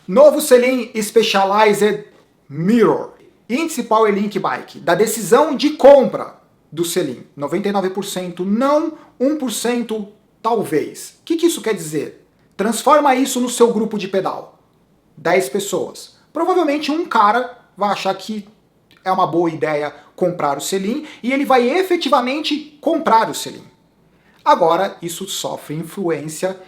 Novo selim Specialized Mirror. Índice Power Link Bike, da decisão de compra do selim. 99% não, 1% talvez. O que isso quer dizer? Transforma isso no seu grupo de pedal. 10 pessoas. Provavelmente um cara vai achar que é uma boa ideia comprar o selim e ele vai efetivamente comprar o selim. Agora, isso sofre influência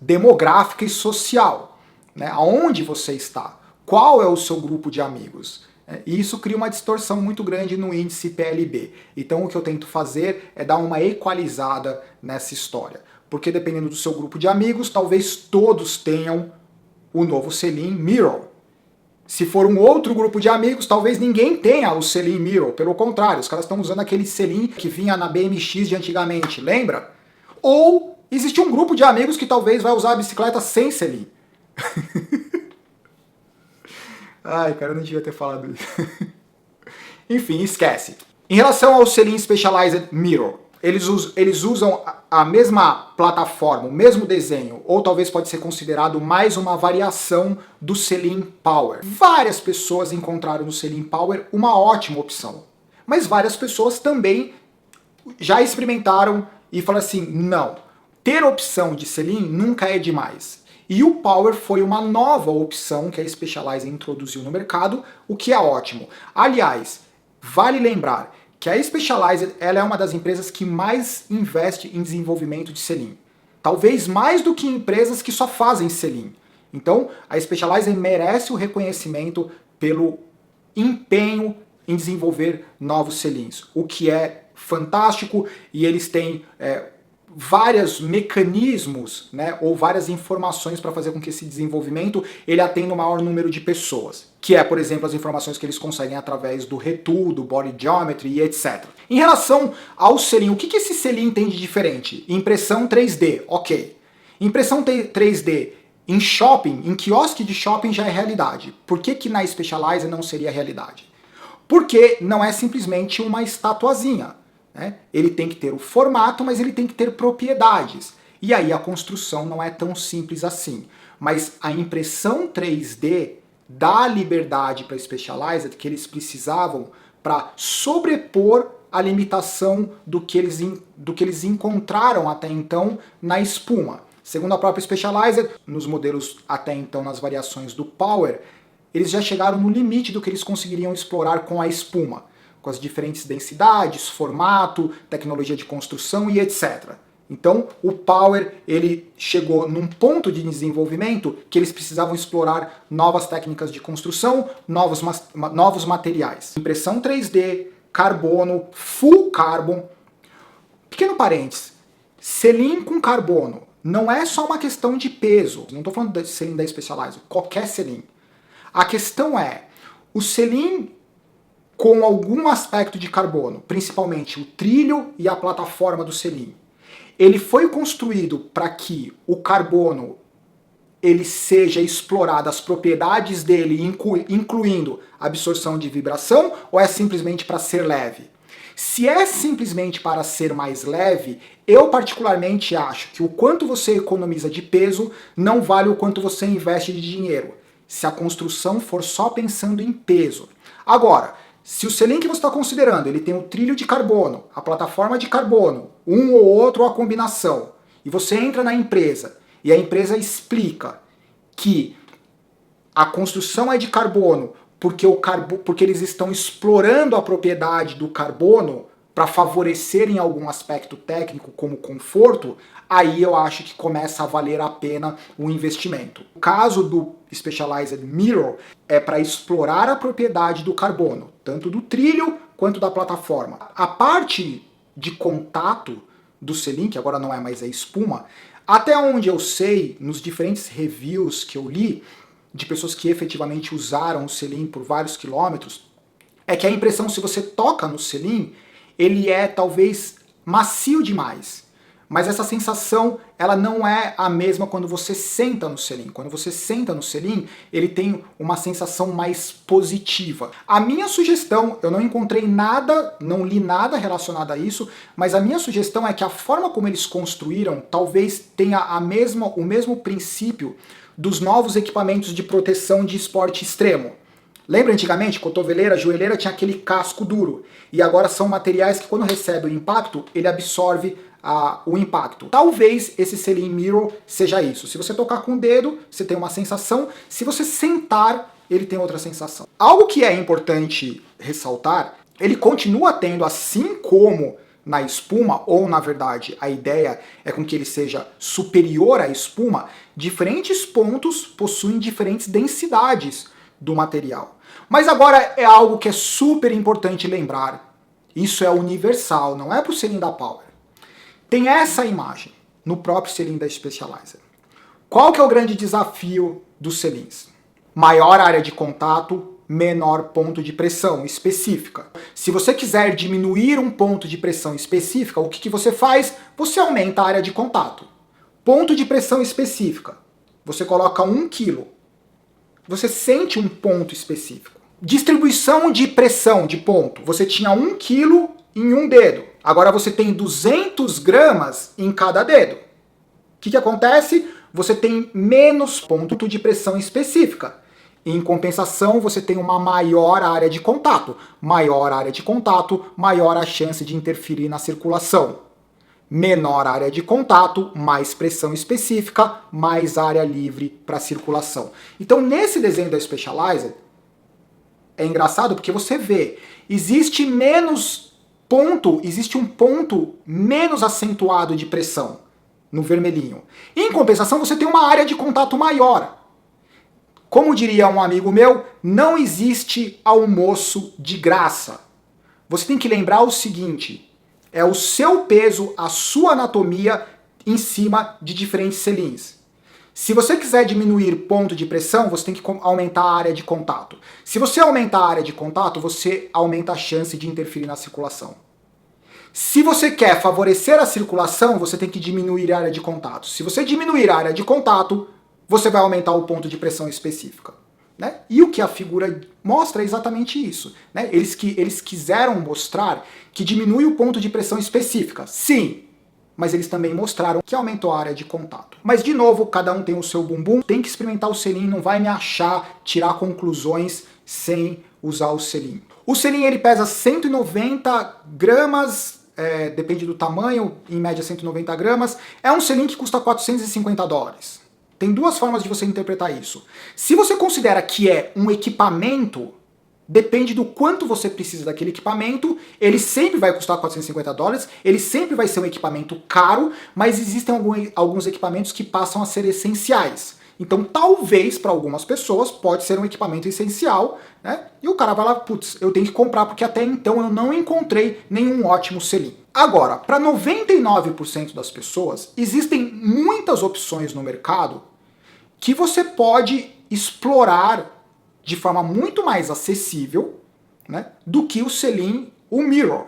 demográfica e social. Né? Aonde você está? Qual é o seu grupo de amigos? E isso cria uma distorção muito grande no índice PLB. Então o que eu tento fazer é dar uma equalizada nessa história. Porque dependendo do seu grupo de amigos, talvez todos tenham o novo selim Mirror. Se for um outro grupo de amigos, talvez ninguém tenha o selim Mirror. Pelo contrário, os caras estão usando aquele selim que vinha na BMX de antigamente, lembra? Ou existe um grupo de amigos que talvez vai usar a bicicleta sem selim. Ai, cara, eu não devia ter falado isso. Enfim, esquece. Em relação ao selim Specialized Mirror, eles usam a mesma plataforma, o mesmo desenho, ou talvez pode ser considerado mais uma variação do selim Power. Várias pessoas encontraram no selim Power uma ótima opção, mas várias pessoas também já experimentaram e falaram assim, não, ter opção de selim nunca é demais. E o Power foi uma nova opção que a Specialized introduziu no mercado, o que é ótimo. Aliás, vale lembrar que a Specialized ela é uma das empresas que mais investe em desenvolvimento de selim. Talvez mais do que empresas que só fazem selim. Então, a Specialized merece o reconhecimento pelo empenho em desenvolver novos selins, o que é fantástico, e eles têm vários mecanismos, né, ou várias informações para fazer com que esse desenvolvimento ele atenda o maior número de pessoas, que é, por exemplo, as informações que eles conseguem através do retool, do body geometry e etc. Em relação ao selim, o que esse selim tem de diferente? Impressão 3D, ok. Impressão 3D em shopping, em quiosque de shopping já é realidade. Por que na Specialized não seria realidade? Porque não é simplesmente uma estatuazinha. Ele tem que ter o formato, mas ele tem que ter propriedades. E aí a construção não é tão simples assim. Mas a impressão 3D dá liberdade para a Specialized que eles precisavam para sobrepor a limitação do que eles encontraram até então na espuma. Segundo a própria Specialized, nos modelos até então, nas variações do Power, eles já chegaram no limite do que eles conseguiriam explorar com a espuma, com as diferentes densidades, formato, tecnologia de construção e etc. Então, o Power ele chegou num ponto de desenvolvimento que eles precisavam explorar novas técnicas de construção, novos materiais. Impressão 3D, carbono, full carbon. Pequeno parênteses, selim com carbono não é só uma questão de peso. Não estou falando de selim da Specialized, qualquer selim. A questão é, o selim com algum aspecto de carbono, principalmente o trilho e a plataforma do selim, ele foi construído para que o carbono ele seja explorado, as propriedades dele, incluindo absorção de vibração, ou é simplesmente para ser leve? Se é simplesmente para ser mais leve, eu particularmente acho que o quanto você economiza de peso não vale o quanto você investe de dinheiro, se a construção for só pensando em peso. Agora, se o selim que você está considerando ele tem o trilho de carbono, a plataforma de carbono, um ou outro ou a combinação, e você entra na empresa e a empresa explica que a construção é de carbono porque eles estão explorando a propriedade do carbono para favorecer em algum aspecto técnico como conforto, aí eu acho que começa a valer a pena o investimento. O caso do Specialized Mirror é para explorar a propriedade do carbono, tanto do trilho quanto da plataforma. A parte de contato do selim, que agora não é mais a espuma, até onde eu sei, nos diferentes reviews que eu li, de pessoas que efetivamente usaram o selim por vários quilômetros, é que a impressão, se você toca no selim, ele é talvez macio demais. Mas essa sensação, ela não é a mesma quando você senta no selim. Quando você senta no selim, ele tem uma sensação mais positiva. A minha sugestão, eu não encontrei nada, não li nada relacionado a isso, mas a minha sugestão é que a forma como eles construíram talvez tenha o mesmo princípio dos novos equipamentos de proteção de esporte extremo. Lembra antigamente, cotoveleira, joelheira tinha aquele casco duro, e agora são materiais que quando recebe o impacto, ele absorve o impacto. Talvez esse selim Mirror seja isso. Se você tocar com o dedo, você tem uma sensação, se você sentar, ele tem outra sensação. Algo que é importante ressaltar, ele continua tendo, assim como na espuma, ou na verdade a ideia é com que ele seja superior à espuma, diferentes pontos possuem diferentes densidades do material. Mas agora é algo que é super importante lembrar, isso é universal, não é para o selim da Power. Tem essa imagem no próprio selim da Specialized. Qual que é o grande desafio dos selins? Maior área de contato, menor ponto de pressão específica. Se você quiser diminuir um ponto de pressão específica, o que você faz? Você aumenta a área de contato. Ponto de pressão específica. Você coloca 1 kg. Você sente um ponto específico. Distribuição de pressão de ponto. Você tinha 1 kg em um dedo. Agora você tem 200 gramas em cada dedo. O que acontece? Você tem menos ponto de pressão específica. Em compensação, você tem uma maior área de contato. Maior área de contato, maior a chance de interferir na circulação. Menor área de contato, mais pressão específica, mais área livre para circulação. Então, nesse desenho da Specialized, é engraçado porque você vê, existe um ponto menos acentuado de pressão no vermelhinho. Em compensação, você tem uma área de contato maior. Como diria um amigo meu, não existe almoço de graça. Você tem que lembrar o seguinte, é o seu peso, a sua anatomia em cima de diferentes selins. Se você quiser diminuir ponto de pressão, você tem que aumentar a área de contato. Se você aumentar a área de contato, você aumenta a chance de interferir na circulação. Se você quer favorecer a circulação, você tem que diminuir a área de contato. Se você diminuir a área de contato, você vai aumentar o ponto de pressão específica. Né? E o que a figura mostra é exatamente isso. Né? Eles quiseram mostrar que diminui o ponto de pressão específica. Sim, mas eles também mostraram que aumentou a área de contato. Mas, de novo, cada um tem o seu bumbum, tem que experimentar o selim, não vai me achar, tirar conclusões sem usar o selim. O selim ele pesa 190 gramas, depende do tamanho, em média 190 gramas. É um selim que custa $450. Tem duas formas de você interpretar isso. Se você considera que é um equipamento, depende do quanto você precisa daquele equipamento, ele sempre vai custar $450, ele sempre vai ser um equipamento caro, mas existem alguns equipamentos que passam a ser essenciais. Então talvez para algumas pessoas pode ser um equipamento essencial, né? E o cara vai lá, putz, eu tenho que comprar porque até então eu não encontrei nenhum ótimo selim. Agora, para 99% das pessoas, existem muitas opções no mercado que você pode explorar de forma muito mais acessível, né, do que o selim, o Mirror.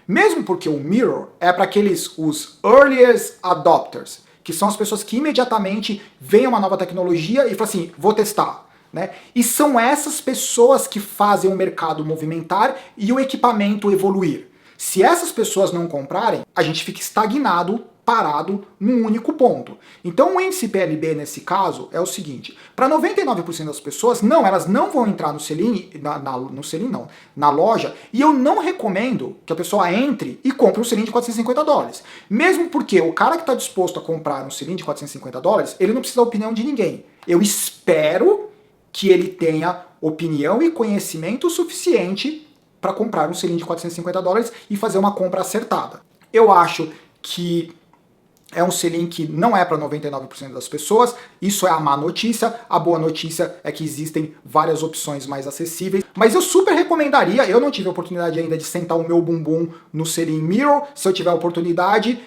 Mesmo porque o Mirror é para os earliest adopters, que são as pessoas que imediatamente veem uma nova tecnologia e falam assim, vou testar. Né? E são essas pessoas que fazem o mercado movimentar e o equipamento evoluir. Se essas pessoas não comprarem, a gente fica estagnado, parado num único ponto. Então o índice PLB nesse caso é o seguinte, para 99% das pessoas, não, elas não vão entrar no selim, na loja, e eu não recomendo que a pessoa entre e compre um selim de $450. Mesmo porque o cara que está disposto a comprar um selim de $450, ele não precisa da opinião de ninguém. Eu espero que ele tenha opinião e conhecimento suficiente para comprar um selim de $450 e fazer uma compra acertada. Eu acho que é um selim que não é para 99% das pessoas, isso é a má notícia. A boa notícia é que existem várias opções mais acessíveis, mas eu super recomendaria, eu não tive a oportunidade ainda de sentar o meu bumbum no selim Mirror, se eu tiver a oportunidade,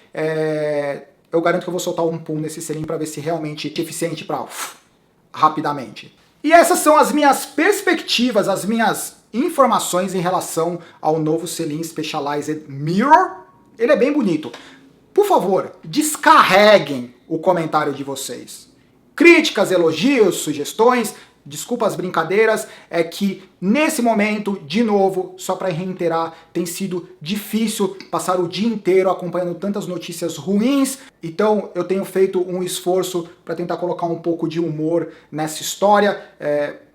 eu garanto que eu vou soltar um pum nesse selim para ver se realmente é eficiente para rapidamente. E essas são as minhas perspectivas, as minhas informações em relação ao novo selim Specialized Mirror. Ele é bem bonito. Por favor, descarreguem o comentário de vocês. Críticas, elogios, sugestões, Desculpa as brincadeiras, é que nesse momento, de novo, só para reiterar, tem sido difícil passar o dia inteiro acompanhando tantas notícias ruins, então eu tenho feito um esforço para tentar colocar um pouco de humor nessa história,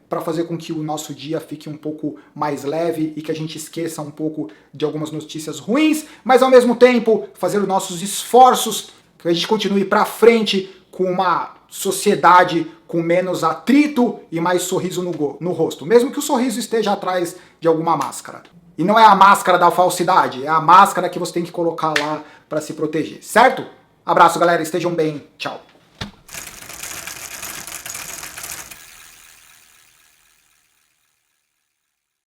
para fazer com que o nosso dia fique um pouco mais leve e que a gente esqueça um pouco de algumas notícias ruins, mas ao mesmo tempo fazer os nossos esforços, que a gente continue para frente com uma sociedade com menos atrito e mais sorriso no rosto, mesmo que o sorriso esteja atrás de alguma máscara. E não é a máscara da falsidade, é a máscara que você tem que colocar lá para se proteger, certo? Abraço, galera, estejam bem, tchau.